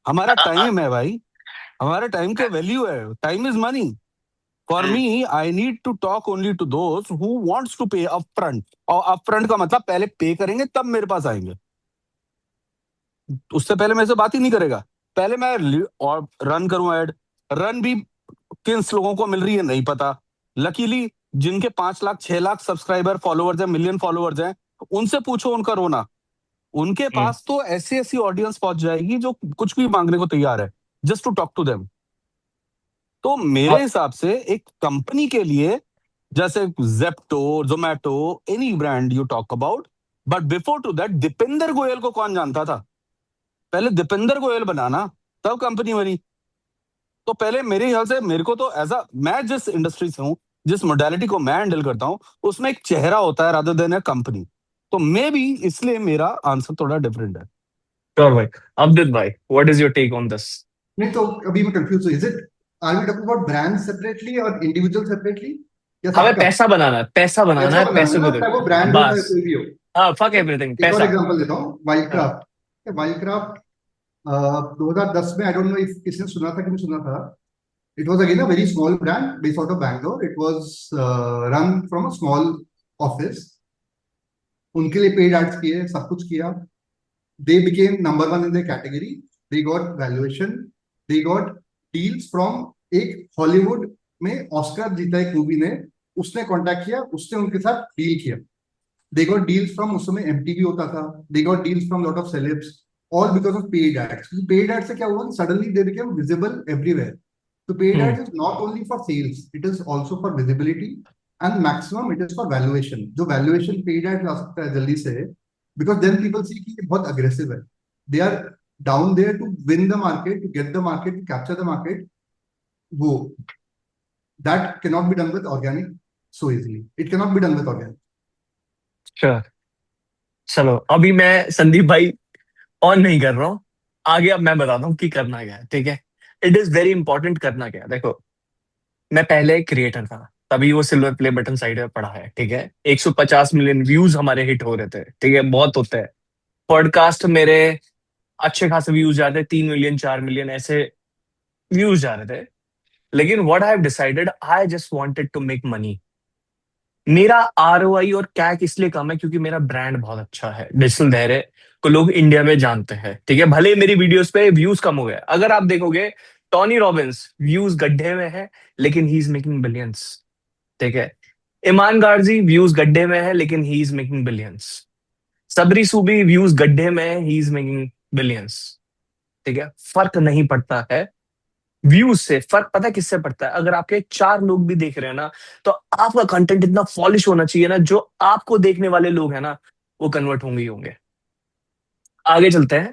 हमारा टाइम है भाई, हमारे टाइम के वैल्यू है। Time is money. For me I need to talk only to those who wants to pay upfront. और अपफ्रंट का मतलब पहले पे करेंगे तब मेरे पास आएंगे, उससे पहले मेरे से बात ही नहीं करेगा। पहले मैं और रन करूं एड। रन भी किन लोगों को मिल रही है नहीं पता। लकीली जिनके 5 लाख 6 लाख सब्सक्राइबर फॉलोअर्स हैं, मिलियन फॉलोअर्स हैं, उनसे पूछो उनका रोना। उनके पास तो ऐसी ऐसी ऑडियंस पहुंच जाएगी जो कुछ भी मांगने को तैयार है, just to talk to them. तो मेरे हिसाब से एक कंपनी के लिए, जैसे Zepto, Zomato, any brand you talk about, but before to that Deepinder Goyal को कौन जानता था? पहले दीपेंद्र गोयल बनाना, तब कंपनी बनी। तो पहले मेरे ख्याल से मेरे को तो ऐसा, मैं जिस इंडस्ट्री से हूँ, जिस मोडालिटी को मैं हैंडल करता हूँ, उसमें एक चेहरा होता है रादर देन ए कंपनी। तो मे बी इसलिए मेरा आंसर थोड़ा डिफरेंट है। श्योर भाई। अब्दुल भाई, what is your take on this? नहीं तो अभी मैं कंफ्यूज हूँ, is it are we talking about brand separately और इंडिविजुअल सेपरेटली या हमें सबका? पैसा बनाना है, पैसा बनाना पैसा है, बनाना है पैसे ना, को चाहे वो देखो ब्रांड हो चाहे बस। कोई भी हो। हाँ, फक एवरीथिंग, एक और पैसा। एग्जांपल देता हूँ, वाइल्ड हाँ। क्राफ्ट। वाइल्ड क्राफ्ट 2010 में, आई डोंट नो इफ किसी ने सुना था कि नहीं सुना था। It was again a very small brand based out of Bangalore. It was run from a small office. उनके लिए पेड एड्स किए, सब कुछ किया। they became number 1 in their category. They got valuation. They got deals from एक Hollywood में Oscar जीता एक मूवी ने, उसने कांटेक्ट किया, उसने उनके साथ डील किया। They got deals from, उस समय MTV होता था। They got deals from lot of celebs, all because of paid ads. Paid ads से क्या हुआ? Suddenly they became visible everywhere. So paid ads is not only for sales, it is also for visibility, and maximum it is for valuation. जो valuation paid ads ला सकता है जल्दी से, because then people see कि ये बहुत aggressive है. They are down there to win the market, to get the market, to capture the market. वो that cannot be done with organic so easily. It cannot be done with organic. Sure. चलो, अभी मैं संदीप भाई on नहीं कर रहा हूँ। आगे अब मैं बताता हूँ कि करना क्या है, ठीक है? It is very important. करना क्या है, देखो, मैं पहले क्रिएटर था, तभी वो सिल्वर प्ले बटन साइड में पड़ा है, ठीक है? 150 मिलियन व्यूज हमारे हिट हो रहे थे, ठीक है? बहुत होते हैं। पॉडकास्ट मेरे अच्छे खासे व्यूज जाते, 3 मिलियन 4 मिलियन ऐसे व्यूज जा रहे थे। लेकिन what I have decided, I just wanted to make money. मेरा आरओआई और कैक इसलिए कम है क्योंकि मेरा ब्रांड बहुत अच्छा है। डिजिटल धैर्य को लोग इंडिया में जानते हैं, ठीक है? भले मेरी वीडियोस पे व्यूज कम हो गए, अगर आप देखोगे टॉनी रॉबिन्स व्यूज गड्ढे में है, लेकिन ही इज मेकिंग बिलियंस, ठीक है? ईमान गार्जी व्यूज गड्ढे में है, लेकिन ही इज मेकिंग बिलियंस। सबरी सूबी व्यूज गड्ढे में है, ही इज मेकिंग बिलियंस, ठीक है? फर्क नहीं पड़ता है व्यूज से, फर्क पता है किससे पड़ता है? अगर आपके 4 लोग भी देख रहे हैं ना, तो आपका कंटेंट इतना पॉलिश होना चाहिए ना, जो आपको देखने वाले लोग हैं ना, वो कन्वर्ट होंगे ही होंगे। आगे चलते हैं।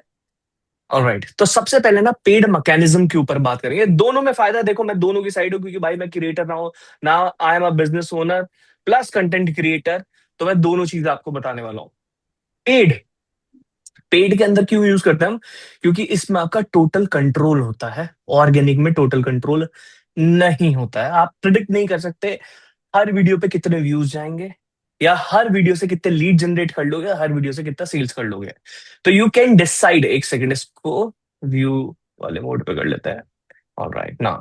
ऑलराइट, तो सबसे पहले ना पेड मैकेनिज्म के ऊपर बात करेंगे। दोनों में फायदा है, देखो मैं दोनों की साइड हूँ, क्योंकि भाई मैं क्रिएटर रहा हूं ना, I am a business owner plus content creator. तो मैं दोनों चीजें आपको बताने वाला हूँ। पेड, पेड के अंदर क्यों यूज करते हैं हम? क्योंकि इसमें आपका टोटल कंट्रोल होता है। ऑर्गेनिक में टोटल कंट्रोल नहीं होता है। आप प्रिडिक्ट नहीं कर सकते हर वीडियो पे कितने व्यूज जाएंगे, या हर वीडियो से कितने लीड जनरेट कर लोगे, हर वीडियो से कितना सेल्स कर लोगे। तो यू कैन डिसाइड, एक सेकंड इसको व्यू वाले मोड पे कर लेते हैं। ऑलराइट ना,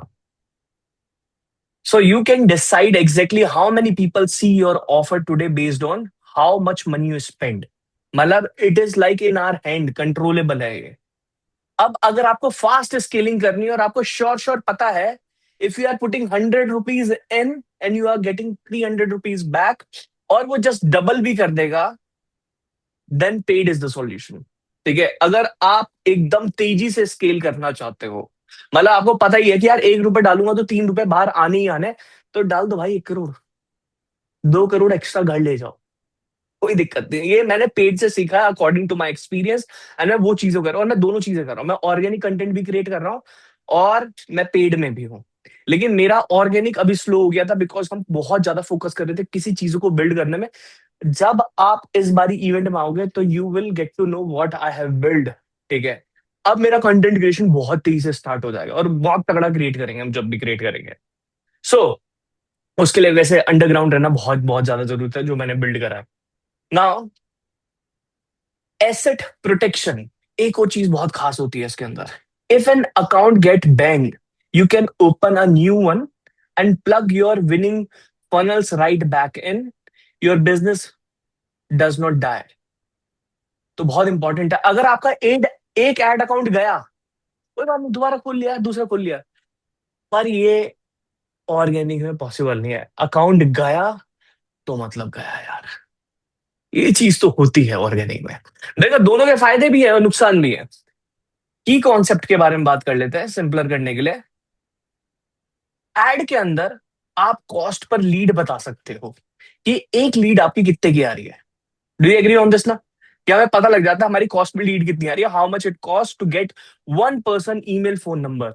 so you can decide exactly how many people see your offer today based on how much money you spend. मतलब it is like in our hand, controllable है ये। अब अगर आपको फास्ट स्केलिंग करनी है और आपको श्योर श्योर पता है, if you are putting 100 rupees in and you are getting 300 rupees back, और वो जस्ट डबल भी कर देगा, then paid is the solution. ठीक है, अगर आप एकदम तेजी से स्केल करना चाहते हो, मतलब आपको पता ही है कि यार 1 रुपए डालूंगा तो 3 रुपए बाहर आने ही आने, तो डाल दो भाई 1 करोड़, 2 करोड़ एक्स्ट्रा घर ले जाओ, कोई दिक्कत नहीं। ये मैंने पेज से सीखा है according to my experience, and मैं वो चीजें कर रहा हूँ, और मैं दोनों चीजें कर रहा हूँ। मैं ऑर्गेनिक कंटेंट भी क्रिएट कर रहा हूँ और मैं पेड में भी हूँ। लेकिन मेरा ऑर्गेनिक अभी स्लो हो गया था बिकॉज हम बहुत ज्यादा फोकस कर रहे थे किसी चीजों को बिल्ड करने में। जब आप इस बारी इवेंट में आओगे तो you will get to know what I have build. ठीक है, अब मेरा कंटेंट क्रिएशन बहुत तेजी से स्टार्ट हो जाएगा और बहुत तगड़ा क्रिएट करेंगे हम जब भी क्रिएट करेंगे। सो उसके लिए वैसे अंडरग्राउंड रहना बहुत बहुत ज्यादा जरूरत है, जो मैंने बिल्ड करा है। नाउ एसेट प्रोटेक्शन एक और चीज बहुत खास होती है इसके अंदर। If an account gate band, you can open a new one and plug your winning funnels right back in. Your business does not die. तो बहुत इंपॉर्टेंट है। अगर आपका एक एड अकाउंट गया, कोई बात नहीं, दोबारा खोल लिया, दूसरा खोल लिया, पर ये ऑर्गेनिक में पॉसिबल नहीं है। अकाउंट गया तो मतलब गया यार, ये चीज तो होती है ऑर्गेनिक में। देखो दोनों के फायदे भी है और नुकसान भी है। की कॉन्सेप्ट के बारे में बात कर लेते हैं सिंपलर करने के लिए। एड के अंदर आप कॉस्ट पर लीड बता सकते हो कि एक लीड आपकी कितने की आ रही है। Do you agree on this ना? क्या हमें पता लग जाता है हमारी कॉस्ट में लीड कितनी आ रही है, how much it cost to get 1 person email phone number.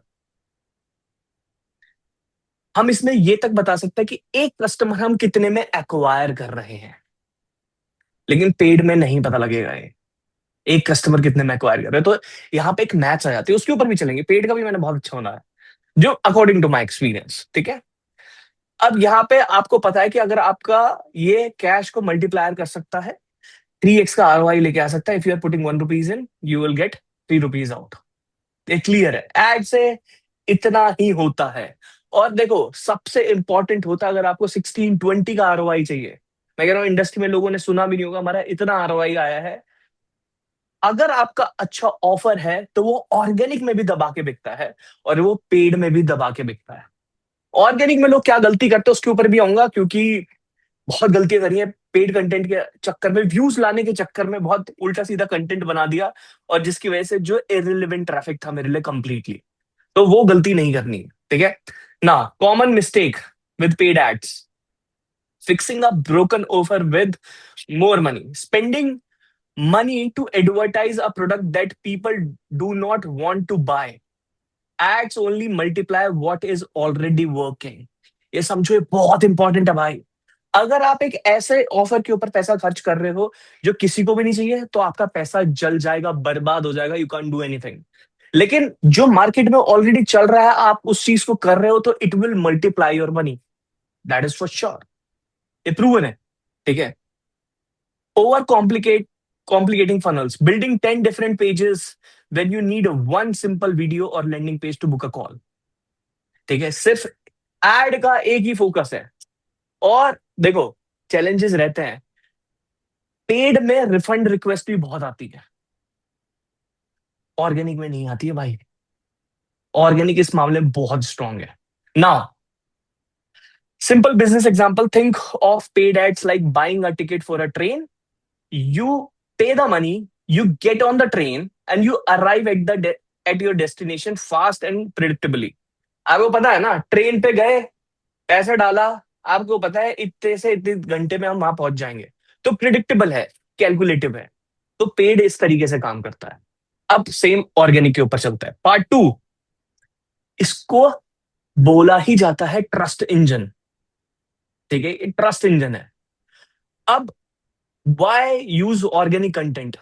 हम इसमें ये तक बता सकते हैं कि एक कस्टमर हम कितने में एक्वायर कर रहे हैं। लेकिन पेड में नहीं पता लगेगा ये एक कस्टमर कितने में एक्वायर कर रहे हैं। तो यहाँ पे एक मैच आ जाती है, उसके ऊपर भी चलेंगे। पेड का भी मैंने बहुत अच्छा होना है, जो अकॉर्डिंग टू माई एक्सपीरियंस। ठीक है, अब यहाँ पे आपको पता है कि अगर आपका ये कैश को मल्टीप्लायर कर सकता है, 3x का आरओआई लेके आ सकता है। If you are putting 1 rupees in, you will get 3 rupees out. ये क्लियर है, एड से इतना ही होता है। और देखो सबसे इंपॉर्टेंट होता है, अगर आपको 16-20 का आरओआई चाहिए, मैं कह रहा हूं इंडस्ट्री में लोगों ने सुना भी नहीं होगा हमारा इतना आरओआई आया है। अगर आपका अच्छा ऑफर है तो वो ऑर्गेनिक में भी दबा के बिकता है और वो पेड में भी दबा के बिकता है। ऑर्गेनिक में लोग क्या गलती करते हैं उसके ऊपर भी आऊंगा, क्योंकि बहुत गलतियां करी है पेड कंटेंट के चक्कर में, व्यूज लाने के चक्कर में बहुत उल्टा सीधा कंटेंट बना दिया, और जिसकी वजह से जो इररिलेवेंट ट्रैफिक था मेरे लिए कंप्लीटली, तो वो गलती नहीं करनी है। ठीक है ना? Common mistake with paid ads: fixing a broken offer with more money, spending money to advertise a product that people do not want to buy. Ads only multiply what is already working. ये समझो, ये बहुत important है भाई। अगर आप एक ऐसे ऑफर के ऊपर पैसा खर्च कर रहे हो जो किसी को भी नहीं चाहिए, तो आपका पैसा जल जाएगा, बर्बाद हो जाएगा, यू कैन डू एनीथिंग। लेकिन जो मार्केट में ऑलरेडी चल रहा है, आप उस चीज को कर रहे हो, तो it will multiply your money, that is for sure, ये प्रूवन है। ठीक है, over complicating funnels, building 10 different pages when you need one simple video or landing page to book a call. ठीक है, सिर्फ एड का एक ही फोकस है। और देखो चैलेंजेस रहते हैं, पेड में रिफंड रिक्वेस्ट भी बहुत आती है, ऑर्गेनिक में नहीं आती है भाई। ऑर्गेनिक इस मामले में बहुत स्ट्रांग है। Now simple business example, think of paid ads like buying a ticket for a train. You pay the money, you get on the train, and you arrive at your destination fast and predictably. आपको पता है ना, train पे गए, पैसा डाला, आपको पता है इतने से इतने घंटे में हम वहां पहुंच जाएंगे, तो प्रिडिक्टेबल है, कैलकुलेटिव है। तो पेड इस तरीके से काम करता है। अब सेम ऑर्गेनिक के ऊपर चलता है। पार्ट 2, इसको बोला ही जाता है ट्रस्ट इंजन। ठीक है, ये ट्रस्ट इंजन है। अब वाई यूज ऑर्गेनिक कंटेंट?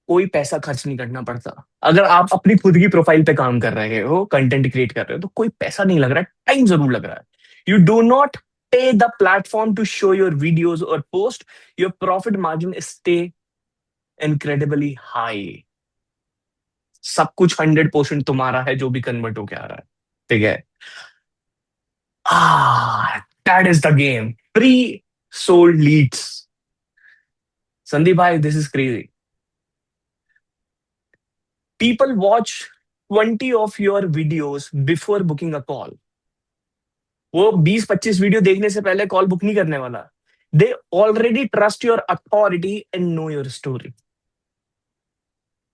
कोई पैसा खर्च नहीं करना पड़ता। अगर आप अपनी खुद की प्रोफाइल पे काम कर रहे हो, कंटेंट क्रिएट कर रहे हो, तो कोई पैसा नहीं लग रहा है, टाइम जरूर लग रहा है। You do not pay the platform to show your videos और post, your profit margin stay incredibly high. सब कुछ 100% तुम्हारा है जो भी कन्वर्ट होके आ रहा है। ठीक है, that is the game. Pre sold leads. Sandeep भाई, this is crazy. People watch 20 of your videos before booking a call. वो 20-25 वीडियो देखने से पहले कॉल बुक नहीं करने वाला. They already trust your authority and know your story.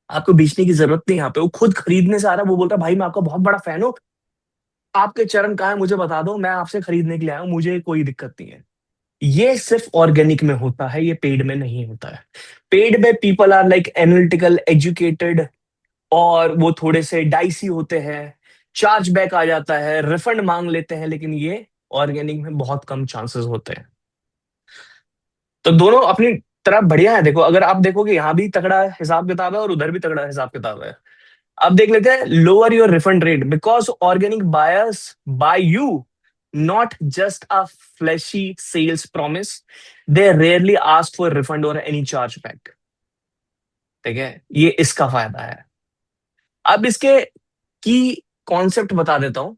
आपको बेचने की जरूरत नहीं. यहाँ पे वो खुद खरीदने से आ रहा है. वो बोलता है भाई मैं आपका बहुत बड़ा फैन हूँ, आपके चरण कहाँ है मुझे बता दो, मैं आपसे खरीदने के लिए आया हूँ, मुझे कोई दिक्कत नहीं है. ये सिर्फ ऑर्गेनिक में होता है, ये पेड में नहीं होता है. पेड में people are like analytical, educated, और वो थोड़े से डाइसी होते हैं. चार्ज बैक आ जाता है, रिफंड मांग लेते हैं, लेकिन ये ऑर्गेनिक में बहुत कम चांसेस होते हैं. तो दोनों अपनी तरफ बढ़िया है. देखो, अगर आप देखोगे यहाँ भी तगड़ा हिसाब किताब है और उधर भी तगड़ा हिसाब किताब है. अब देख लेते हैं lower your refund rate because organic buyers buy you, not just a flashy sales promise. They rarely ask for refund और एनी चार्ज बैक. ठीक है, ये इसका फायदा है. अब इसके की कॉन्सेप्ट बता देता हूं.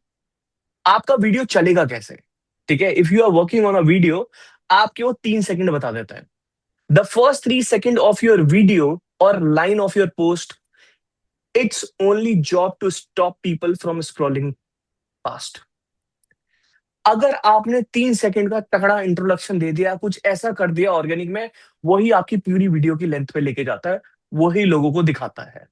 आपका वीडियो चलेगा कैसे. ठीक है, if you are working on a video, आपके वो 3 सेकंड बता देता है. The first 3 second of your video और line of your post, it's only job to stop people from scrolling past. अगर आपने 3 सेकंड का तगड़ा इंट्रोडक्शन दे दिया, कुछ ऐसा कर दिया ऑर्गेनिक में, वही आपकी पूरी वीडियो की लेंथ पे लेके जाता है, वही लोगों को दिखाता है.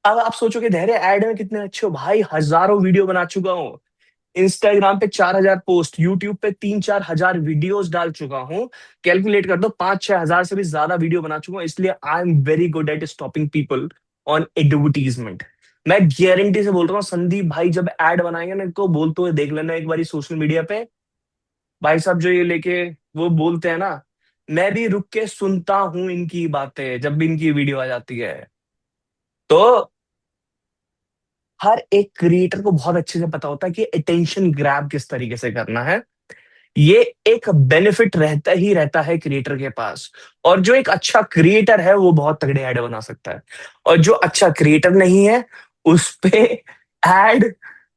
अब आप सोचोगे धैर्य एड में कितने अच्छे हो भाई, हजारों वीडियो बना चुका हूं, इंस्टाग्राम पे 4,000 पोस्ट, यूट्यूब पे 3-4 हजार वीडियोस डाल चुका हूं, कैलकुलेट कर दो 5-6 हजार से भी ज्यादा वीडियो बना चुका हूं. इसलिए I am very good at stopping people on advertisement. मैं गारंटी से बोल रहा हूँ संदीप भाई, जब एड बनाएंगे ना, इनको बोलते हुए देख लेना एक बार सोशल मीडिया पे. भाई साहब जो ये लेके वो बोलते हैं ना, मैं भी रुक के सुनता हूं इनकी बातें जब भी इनकी वीडियो आ जाती है. तो हर एक क्रिएटर को बहुत अच्छे से पता होता है कि अटेंशन ग्रैब किस तरीके से करना है. ये एक बेनिफिट रहता ही रहता है क्रिएटर के पास. और जो एक अच्छा क्रिएटर है वो बहुत तगड़े ऐड बना सकता है, और जो अच्छा क्रिएटर नहीं है उस पे ऐड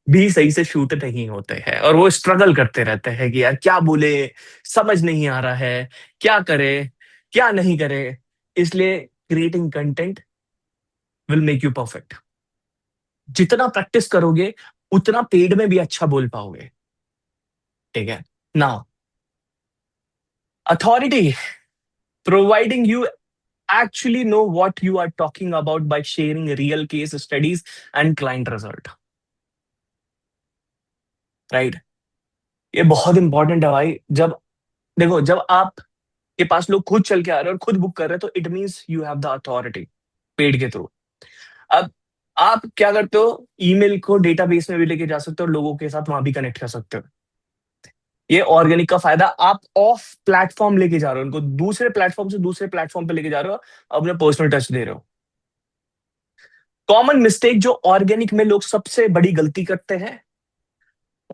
भी सही से शूट नहीं होते हैं, और वो स्ट्रगल करते रहते हैं कि यार क्या बोले, समझ नहीं आ रहा है, क्या करे क्या नहीं करे. इसलिए creating content will make you perfect. जितना प्रैक्टिस करोगे उतना पेड में भी अच्छा बोल पाओगे. ठीक है. Now authority, providing you actually know what you are talking about by sharing real case studies and client result. Right? ये बहुत इंपॉर्टेंट है भाई. जब देखो, जब आप के पास लोग खुद चल के आ रहे हैं और खुद बुक कर रहे हैं, तो it means you have the authority paid के थ्रू. अब आप क्या करते हो, ईमेल को डेटाबेस में भी लेके जा सकते हो और लोगों के साथ वहां भी कनेक्ट कर सकते हो. ये ऑर्गेनिक का फायदा. आप ऑफ प्लेटफॉर्म लेके जा रहे हो उनको, दूसरे प्लेटफॉर्म से दूसरे प्लेटफॉर्म पे लेके जा रहे हो, अपने पर्सनल टच दे रहे हो. कॉमन मिस्टेक जो ऑर्गेनिक में लोग सबसे बड़ी गलती करते हैं,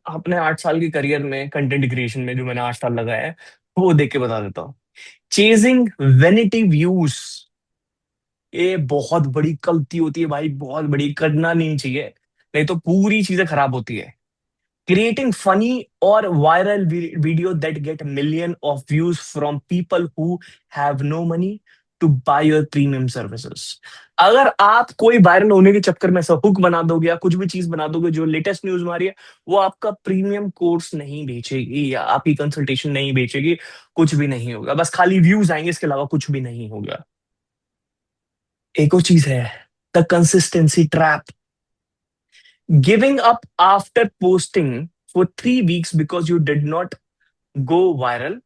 अपने 8 साल के करियर में कंटेंट क्रिएशन में जो मैंने 8 साल लगाया है, वो देख के बता देता हूँ. चेजिंग वेनिटी व्यूज, ये बहुत बड़ी गलती होती है भाई, बहुत बड़ी. करना नहीं चाहिए, नहीं तो पूरी चीजें खराब होती है. Creating funny or viral video that get million of views from people who have no money to buy your premium services. अगर आप कोई वायरल होने के चक्कर में ऐसा हुक बना दोगे या कुछ भी चीज बना दोगे जो लेटेस्ट न्यूज में आ रही है, वो आपका प्रीमियम कोर्स नहीं बेचेगी या आपकी कंसल्टेशन नहीं बेचेगी. कुछ भी नहीं होगा, बस खाली व्यूज आएंगे, इसके अलावा कुछ भी नहीं होगा. एक और चीज है, the consistency trap. Giving up after posting for 3 weeks because you did not go viral.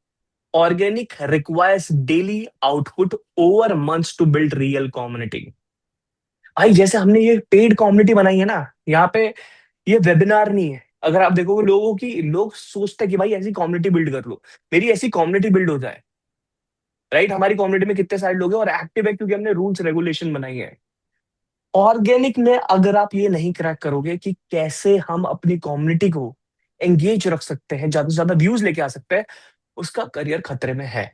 Organic requires daily output over months to build real community. भाई जैसे हमने ये पेड कम्युनिटी बनाई है ना, यहाँ पे ये वेबिनार नहीं है. अगर आप देखोगे लोग सोचते हैं कि भाई ऐसी कम्युनिटी बिल्ड कर लो, मेरी ऐसी कम्युनिटी बिल्ड हो जाए. राइट, हमारी कम्युनिटी में कितने सारे लोग हैं और एक्टिव है क्योंकि हमने रूल्स रेगुलेशन बनाई है. ऑर्गेनिक में अगर आप ये नहीं क्रैक करोगे कि कैसे हम अपनी कम्युनिटी को एंगेज रख सकते हैं, ज्यादा से ज्यादा व्यूज लेके आ सकते हैं, उसका करियर खतरे में है.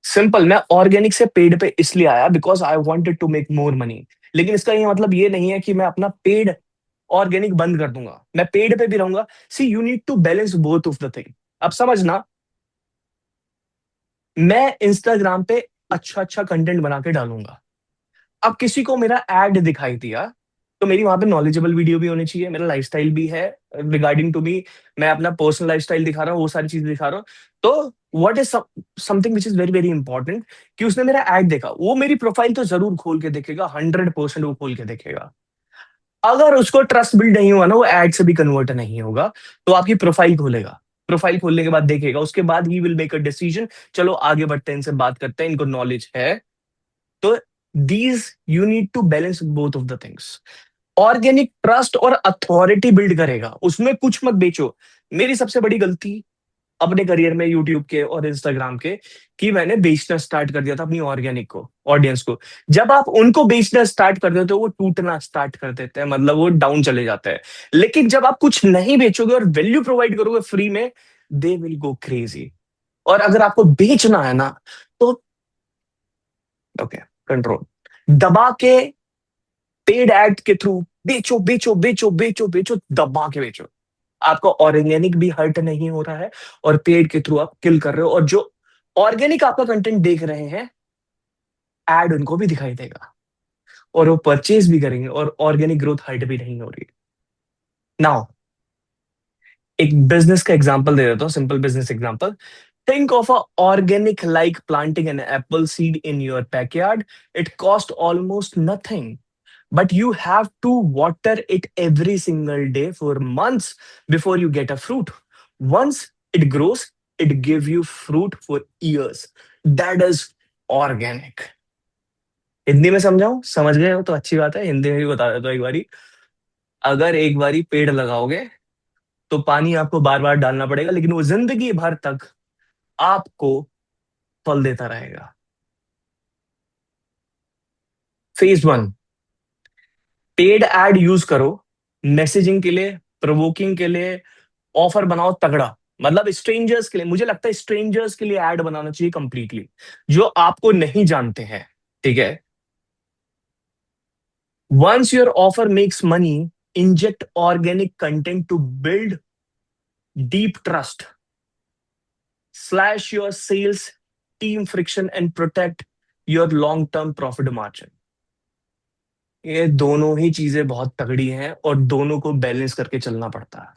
सिंपल. मैं ऑर्गेनिक से पेड पे इसलिए आया because I wanted to make more money. लेकिन इसका ये मतलब ये नहीं है कि मैं अपना पेड ऑर्गेनिक बंद कर दूंगा, मैं पेड पे भी रहूंगा. See you need to balance both of the thing. अब समझना, मैं इंस्टाग्राम पे अच्छा अच्छा कंटेंट बना के डालूंगा. अब किसी को मेरा एड दिखाई दिया, तो मेरी वहां पे नॉलेजेबल वीडियो भी होनी चाहिए, मेरा लाइफस्टाइल भी है रिगार्डिंग टू मी, मैं अपना पर्सनल लाइफस्टाइल दिखा रहा हूँ, वो सारी चीजें दिखा रहा हूँ। तो what is something which is very very important, कि उसने मेरा एड देखा, वो मेरी प्रोफाइल तो जरूर खोल के देखेगा, 100% वो खोल के देखेगा। अगर उसको ट्रस्ट बिल्ड नहीं हुआ ना, वो एड से भी कन्वर्ट नहीं होगा, तो आपकी प्रोफाइल खोलेगा, प्रोफाइल खोलने के बाद देखेगा, उसके बाद he will make a decision, चलो आगे बढ़ते हैं, इनसे बात करते हैं, इनको नॉलेज है। तो these you need to balance both of the things. Organic trust और अथॉरिटी बिल्ड करेगा, उसमें कुछ मत बेचो। मेरी सबसे बड़ी गलती अपने करियर में यूट्यूब के और इंस्टाग्राम के, कि मैंने बेचना स्टार्ट कर दिया था अपनी ऑर्गेनिक को, ऑडियंस को। जब आप उनको बेचना स्टार्ट कर देते हो, वो टूटना स्टार्ट कर देते हैं, मतलब वो डाउन चले जाते हैं। लेकिन जब आप कुछ नहीं बेचोगे और वैल्यू प्रोवाइड करोगे फ्री में, दे विल गो क्रेजी। और अगर आपको बेचना है ना, तो ओके, कंट्रोल दबा के, पेड एड के थ्रू बेचो बेचो बेचो बेचो बेचो, दबा के बेचो। आपका ऑर्गेनिक भी हर्ट नहीं हो रहा है, और पेड के थ्रू आप किल कर रहे हो, और जो ऑर्गेनिक आपका कंटेंट देख रहे हैं, एड उनको भी दिखाई देगा, और वो परचेज भी करेंगे, और ऑर्गेनिक ग्रोथ हर्ट भी नहीं हो रही। नाउ एक बिजनेस का एग्जांपल दे देता हूँ, simple business example. Think of a organic like planting an apple seed in your backyard. It cost almost nothing, but you have to water it every single day for months before you get a fruit. Once it grows, it gives you fruit for years. That is organic. Hindi में समझाऊं, समझ गए हो तो अच्छी बात है, हिंदी में भी बता देता हूं एक बारी। अगर एक बारी पेड़ लगाओगे, तो पानी आपको बार बार डालना पड़ेगा, लेकिन वो जिंदगी भर तक आपको फल देता रहेगा। फेज 1, पेड एड यूज करो, मैसेजिंग के लिए, प्रोवोकिंग के लिए, ऑफर बनाओ तगड़ा। मतलब स्ट्रेंजर्स के लिए, मुझे लगता है स्ट्रेंजर्स के लिए ऐड बनाना चाहिए कंप्लीटली, जो आपको नहीं जानते हैं, ठीक है। Once your offer makes money, inject organic content to build deep trust, slash your sales team friction and protect your long term profit margin. ये दोनों ही चीजें बहुत तगड़ी हैं, और दोनों को बैलेंस करके चलना पड़ता है,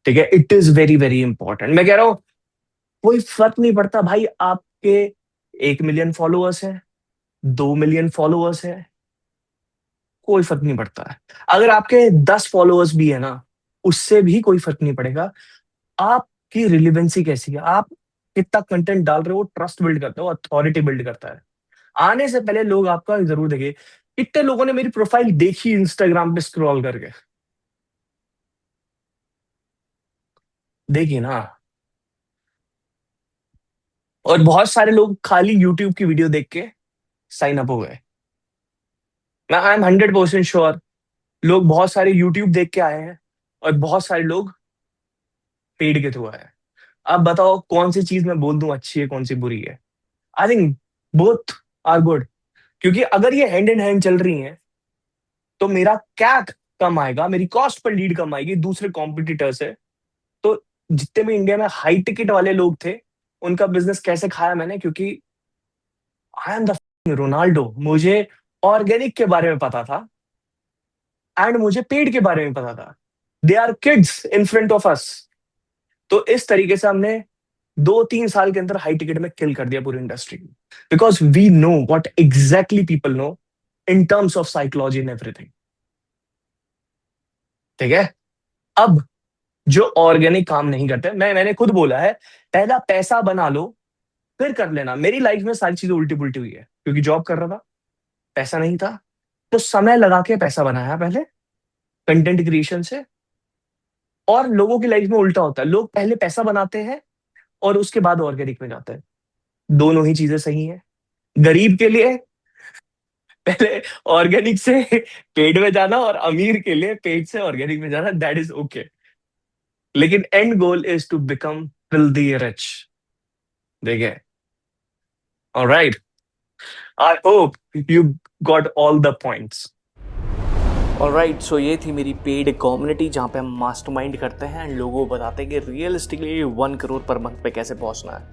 ठीक है। It is very very important. मैं कह रहा हूं, कोई फर्क नहीं पड़ता भाई, आपके 1 मिलियन फॉलोअर्स हैं, 2 मिलियन फॉलोअर्स हैं, कोई फर्क नहीं पड़ता है। अगर आपके 10 फॉलोअर्स भी है ना, उससे भी कोई फर्क नहीं पड़ेगा। आपकी रिलेवेंसी कैसी है, आप कितना कंटेंट डाल रहे हो, ट्रस्ट बिल्ड करते हो, अथॉरिटी बिल्ड करता है। आने से पहले लोग आपका जरूर देखें। कितने लोगों ने मेरी प्रोफाइल देखी इंस्टाग्राम पे स्क्रॉल करके, देखी ना। और बहुत सारे लोग खाली यूट्यूब की वीडियो देख के साइन अप हो गए। मैं आई एम 100% श्योर, लोग बहुत सारे यूट्यूब देख के आए हैं, और बहुत सारे लोग पेड के थ्रू आए हैं। अब बताओ कौन सी चीज मैं बोल दूं अच्छी है, कौन सी बुरी है। I think both are good, क्योंकि अगर ये हैंड इन हैंड चल रही हैं, तो मेरा कैक कम आएगा, मेरी कॉस्ट पर लीड कम आएगी दूसरे कॉम्पिटिटर से। तो जितने भी इंडिया में हाई टिकट वाले लोग थे, उनका बिजनेस कैसे खाया मैंने, क्योंकि आई एम द रोनाल्डो। मुझे ऑर्गेनिक के बारे में पता था, एंड मुझे पेड के बारे में पता था। They are kids in front of us. तो इस तरीके से हमने 2-3 साल के अंदर हाई टिकट में किल कर दिया पूरी industry, because we know what exactly people know in terms of psychology and everything, ठीक है। अब जो ऑर्गेनिक काम नहीं करते, मैंने खुद बोला है, पहला पैसा बना लो, फिर कर लेना। मेरी लाइफ में सारी चीजें उल्टी पुल्टी हुई है, क्योंकि जॉब कर रहा था, पैसा नहीं था, तो समय लगा के पैसा बनाया पहले कंटेंट क्रिएशन से। और लोगों की लाइफ में उल्टा होता है, लोग पहले पैसा बनाते हैं और उसके बाद ऑर्गेनिक में जाते हैं। दोनों ही चीजें सही हैं। गरीब के लिए पहले ऑर्गेनिक से पेड में जाना, और अमीर के लिए पेड से ऑर्गेनिक में जाना, दैट इज ओके। लेकिन end goal is to become filthy rich, देखिए। Alright, I hope you got all the points. Alright, so ये थी मेरी पेड कम्युनिटी जहाँ पे हम मास्टरमाइंड करते हैं एंड लोगों को बताते हैं कि रियलिस्टिकली 1 करोड़ पर मंथ पे कैसे पहुँचना है।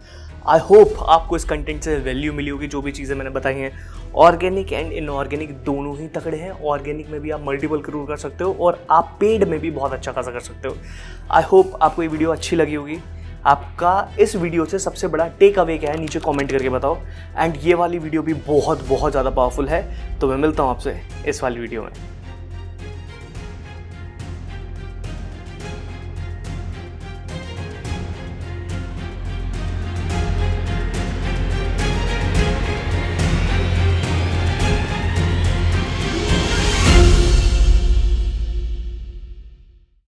आई होप आपको इस कंटेंट से वैल्यू मिली होगी। जो भी चीज़ें मैंने बताई हैं, ऑर्गेनिक एंड इनऑर्गेनिक दोनों ही तगड़े हैं। ऑर्गेनिक में भी आप मल्टीपल करोड़ कर सकते हो और आप पेड में भी बहुत अच्छा खासा कर सकते हो। आई होप आपको ये वीडियो अच्छी लगी होगी। आपका इस वीडियो से सबसे बड़ा टेक अवे क्या है नीचे कमेंट करके बताओ। एंड ये वाली वीडियो भी बहुत ज़्यादा पावरफुल है। तो मैं मिलता हूँ आपसे इस वाली वीडियो में।